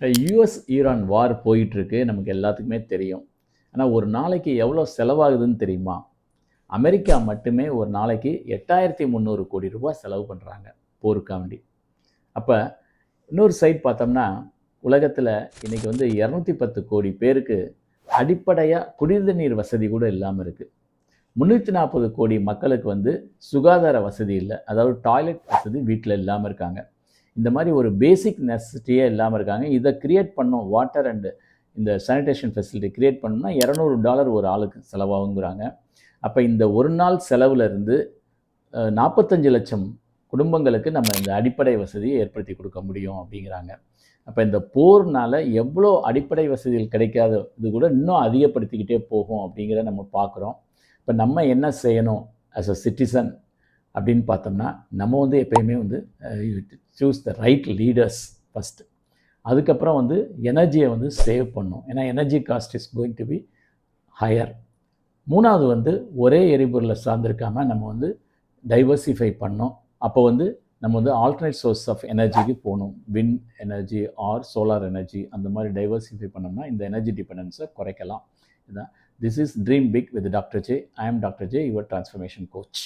US Iran வார் போயிட்டுருக்கு, நமக்கு எல்லாத்துக்குமே தெரியும். ஆனால் ஒரு நாளைக்கு எவ்வளோ செலவாகுதுன்னு தெரியுமா? அமெரிக்கா மட்டுமே ஒரு நாளைக்கு 8300 கோடி ரூபாய் செலவு பண்ணுறாங்க போருக்காண்டி. அப்போ இன்னொரு சைட் பார்த்தோம்னா, உலகத்தில் இன்னைக்கு வந்து 210 கோடி பேருக்கு அடிப்படையாக குடித நீர் வசதி கூட இல்லாமல் இருக்குது. 340 கோடி மக்களுக்கு வந்து சுகாதார வசதி இல்லை, அதாவது டாய்லெட் வசதி வீட்டில் இல்லாமல் இருக்காங்க. இந்த மாதிரி ஒரு பேசிக் நெசசிட்டியே இல்லாமல் இருக்காங்க. இதை கிரியேட் பண்ணோம், வாட்டர் அண்டு இந்த சானிடேஷன் ஃபெசிலிட்டி கிரியேட் பண்ணோம்னா $200 ஒரு ஆளுக்கு செலவாகுங்கிறாங்க. அப்போ இந்த ஒரு நாள் செலவில் இருந்து 45 லட்சம் குடும்பங்களுக்கு நம்ம இந்த அடிப்படை வசதியை ஏற்படுத்தி கொடுக்க முடியும் அப்படிங்கிறாங்க. அப்போ இந்த போர்னால் எவ்வளோ அடிப்படை வசதிகள் கிடைக்காத இது கூட இன்னும் அதிகப்படுத்திக்கிட்டே போகும் அப்படிங்கிறத நம்ம பார்க்குறோம். இப்போ நம்ம என்ன செய்யணும் ஆஸ் அ சிட்டிசன் அப்படின்னு பார்த்தோம்னா, நம்ம வந்து எப்பயுமே வந்து choose the right leaders first. அதுக்கப்புறம் வந்து எனர்ஜியை வந்து சேவ் பண்ணணும். ஏன்னா energy cost is going to be higher. மூணாவது வந்து ஒரே எரிபொருளை சார்ந்திருக்காமல் நம்ம வந்து டைவர்சிஃபை பண்ணோம். அப்போ வந்து நம்ம வந்து ஆல்டர்னேட் சோர்ஸ் ஆஃப் எனர்ஜிக்கு போகணும். Wind energy or solar energy, அந்த மாதிரி டைவர்சிஃபை பண்ணோம்னா இந்த எனர்ஜி டிபெண்டன்ஸை குறைக்கலாம். இதுதான் this is dream big with doctor J. I am doctor J, your transformation coach.